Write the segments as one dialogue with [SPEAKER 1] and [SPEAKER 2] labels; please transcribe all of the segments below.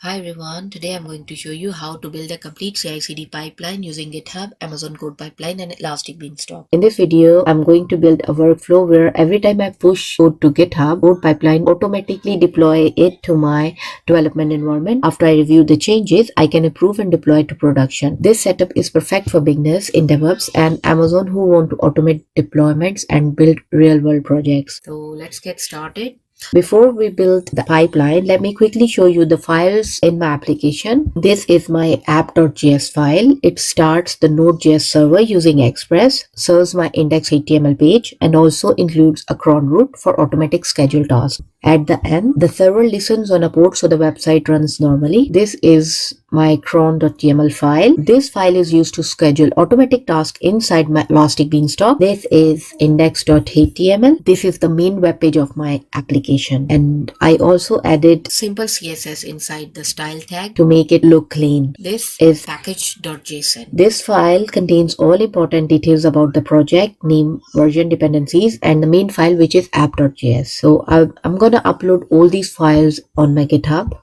[SPEAKER 1] Hi everyone, today I'm going to show you how to build a complete CI/CD pipeline using GitHub, Amazon CodePipeline and Elastic Beanstalk. In this video, I'm going to build a workflow where every time I push code to GitHub, CodePipeline automatically deploy it to my development environment. After I review the changes, I can approve and deploy it to production. This setup is perfect for beginners in DevOps and Amazon who want to automate deployments and build real-world projects. So let's get started. Before we build the pipeline, let me quickly show you the files in my application. This is my app.js file. It starts the Node.js server using Express, serves my index.html page, and also includes a cron route for automatic schedule tasks. At the end, the server listens on a port so the website runs normally. This is my cron.yml file. This file is used to schedule automatic tasks inside my Elastic Beanstalk. This is index.html. This is the main web page of my application. And I also added simple CSS inside the style tag to make it look clean. This is package.json. This file contains all important details about the project, name, version, dependencies, and the main file, which is app.js. So I'm going to upload all these files on my GitHub.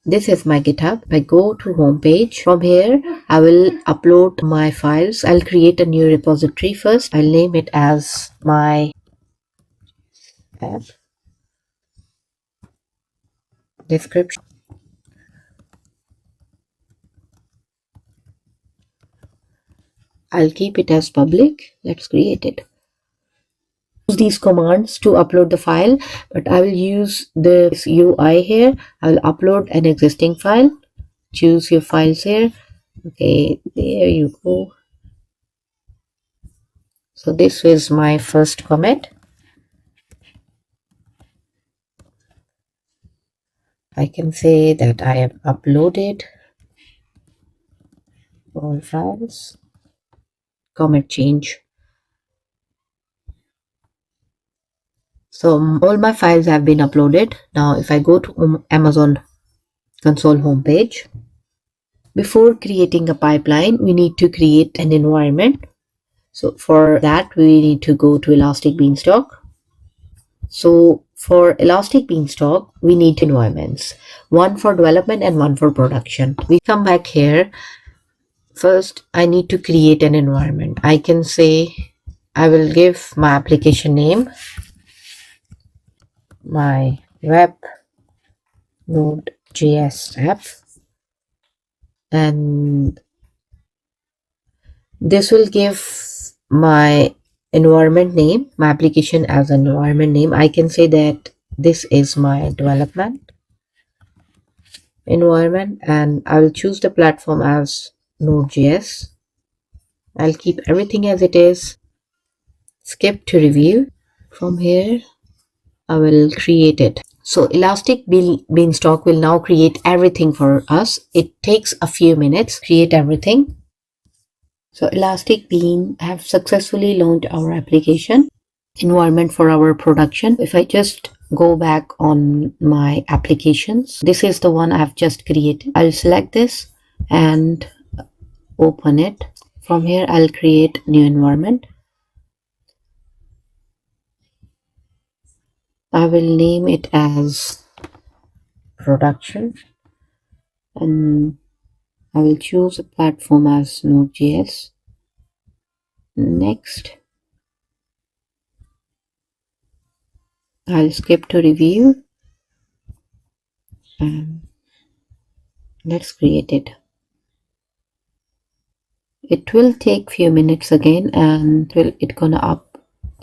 [SPEAKER 1] This is my GitHub. I go to home page. From here, I will upload my files. I'll create a new repository first. I'll name it as my app. Description. I'll keep it as public. Let's create it. Use these commands to upload the file, but I will use this UI here. I will upload an existing file. Choose your files here. Okay, there you go. So this is my first commit. I can say that I have uploaded all files. Commit change. So all my files have been uploaded. Now if I go to Amazon console homepage, before creating a pipeline, we need to create an environment. So for that, we need to go to Elastic Beanstalk. So for Elastic Beanstalk, we need two environments, one for development and one for production. We come back here. First, I need to create an environment. I can say I will give my application name, my web Node.js app, and this will give my environment name, my application as an environment name. I can say that this is my development environment, and I will choose the platform as Node.js. I'll keep everything as it is. Skip to review. From here, I will create it. So Elastic Beanstalk will now create everything for us. It takes a few minutes to create everything. So Elastic Bean have successfully launched our application environment for our production. If I just go back on my applications, this is the one I've just created. I'll select this and open it. From here, I'll create new environment. I will name it as production, and I will choose a platform as Node.js. Next, I'll skip to review and let's create it. It will take few minutes again, and it's gonna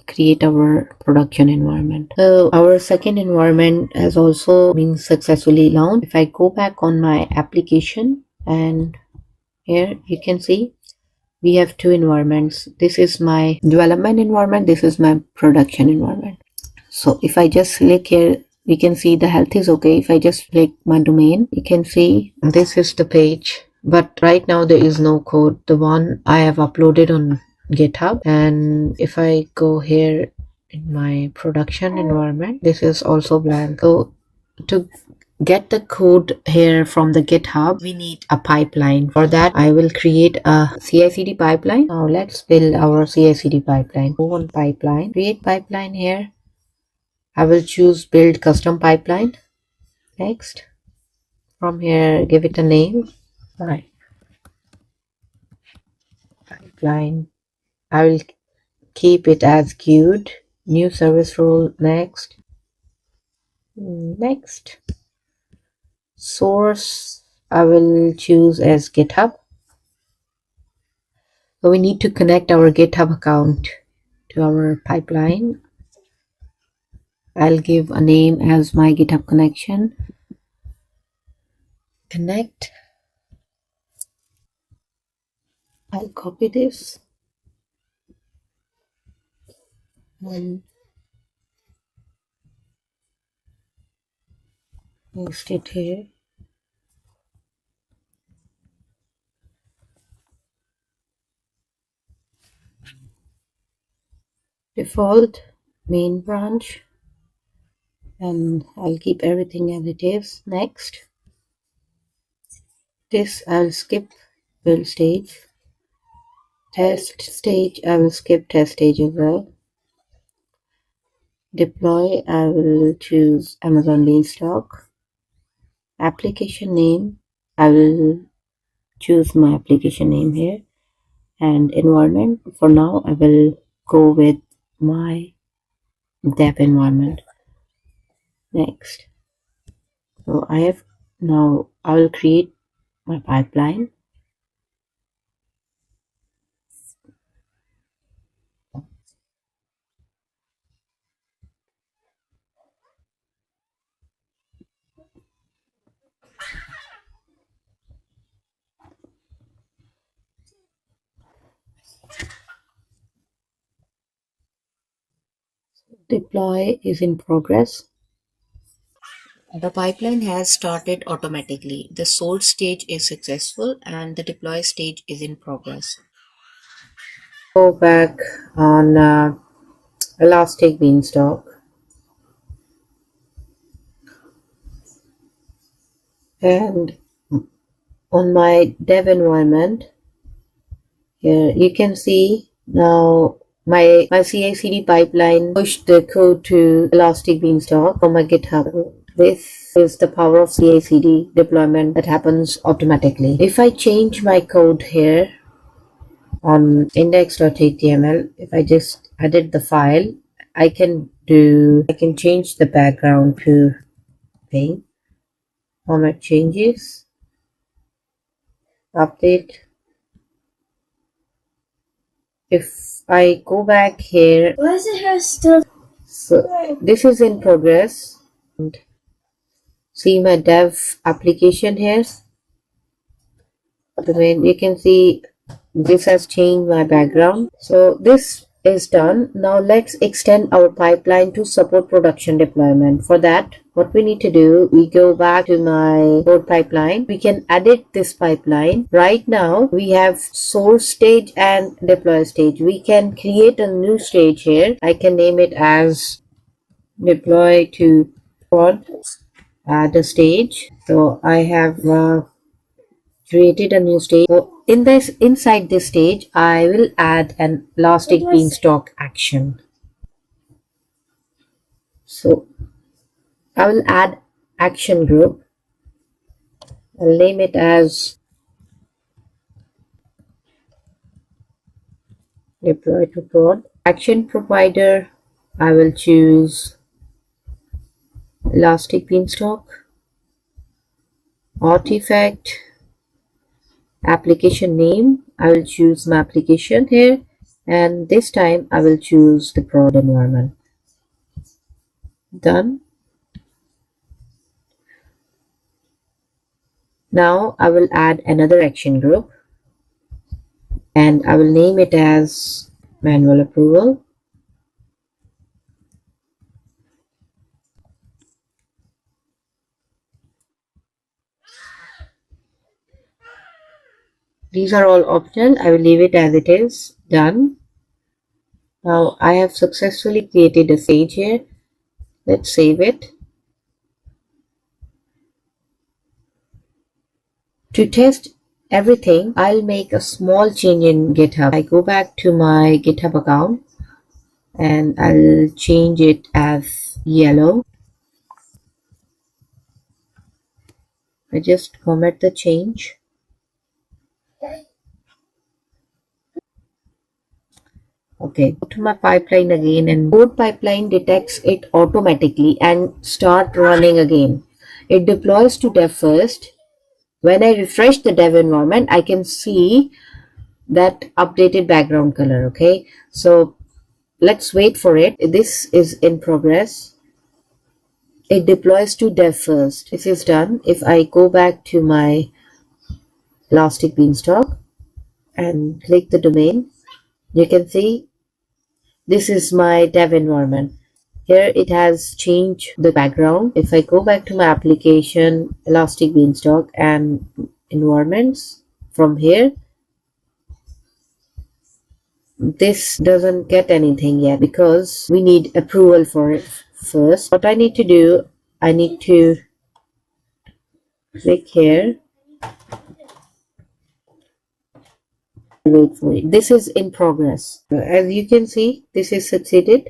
[SPEAKER 1] create our production environment. So our second environment has also been successfully launched. If I go back on my application, and here you can see we have two environments. This is my development environment, this is my production environment. So if I just click here, we can see the health is okay. If I just click my domain, you can see this is the page, but right now there is no code, the one I have uploaded on GitHub. And if I go here in my production environment, this is also blank. So to get the code here from the GitHub, we need a pipeline. For that, I will create a CI/CD pipeline. Now let's build our CI/CD pipeline. Go on pipeline, create pipeline here. I will choose build custom pipeline. Next, From here, give it a name. Right. Pipeline. I will keep it as queued. New service role. Next. Next. Source I will choose as GitHub. So we need to connect our GitHub account to our pipeline. I'll give a name as my GitHub connection. Connect. I'll copy this and paste it here. Default main branch, and I'll keep everything as it is. Next. This I'll skip build stage. Test stage I will skip test stage as well. Deploy I will choose Amazon Beanstalk. Application name I will choose my application name here, and environment for now I will go with my dev environment. Next. So I will create my pipeline. Deploy is in progress. The pipeline has started automatically. The source stage is successful and the deploy stage is in progress. Go back on Elastic Beanstalk and on my dev environment here you can see now my CI/CD pipeline pushed the code to Elastic Beanstalk from my GitHub. This is the power of CI/CD deployment that happens automatically. If I change my code here on index.html, if I just edit the file, I can change the background to pink. Format changes, update. If I go back here, why is it here still? So this is in progress. And see my dev application here. You can see this has changed my background. So this is done. Now let's extend our pipeline to support production deployment. For that, what we need to do, we go back to my code pipeline. We can edit this pipeline. Right now, we have source stage and deploy stage. We can create a new stage here. I can name it as deploy to prod, add a stage. So I have created a new stage. So inside this stage, I will add an Elastic Beanstalk action. So I will add action group. I'll name it as deploy to prod. Action provider, I will choose Elastic Beanstalk. Artifact, application name, I will choose my application here, and this time I will choose the prod environment. Done. Now I will add another action group and I will name it as manual approval. These are all optional. I will leave it as it is. Done. Now I have successfully created a stage here. Let's save it. To test everything, I'll make a small change in GitHub. I go back to my GitHub account and I'll change it as yellow. I just commit the change. Okay, go to my pipeline again, and CodePipeline detects it automatically and start running again. It deploys to dev first. When I refresh the dev environment, I can see that updated background color. Okay, so let's wait for it. This is in progress. It deploys to dev first. This is done. If I go back to my Elastic Beanstalk and click the domain, you can see this is my dev environment. Here it has changed the background. If I go back to my application, Elastic Beanstalk and environments, from here, this doesn't get anything yet because we need approval for it first. What I need to do, I need to click here. Wait for it. This is in progress. As you can see, this is succeeded.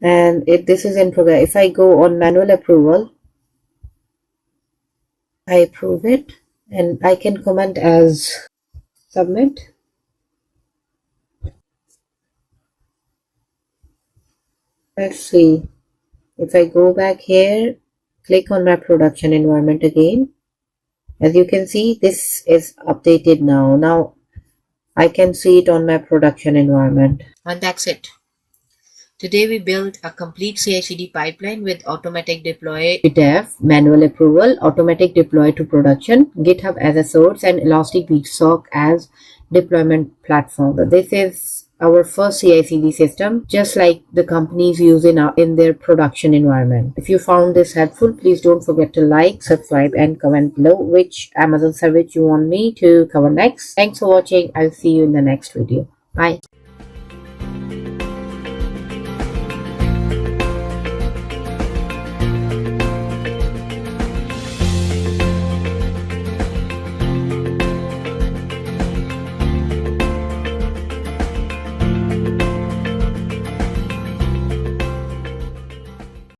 [SPEAKER 1] And if this is in progress, if I go on manual approval, I approve it and I can comment as submit. Let's see. If I go back here, click on my production environment again. As you can see, this is updated now. Now I can see it on my production environment. And that's it. Today we built a complete CI/CD pipeline with automatic deploy to dev, manual approval, automatic deploy to production, GitHub as a source, and Elastic Beanstalk as deployment platform. This is our first CI/CD system, just like the companies use in their production environment. If you found this helpful, please don't forget to like, subscribe, and comment below which Amazon service you want me to cover next. Thanks for watching. I'll see you in the next video. Bye.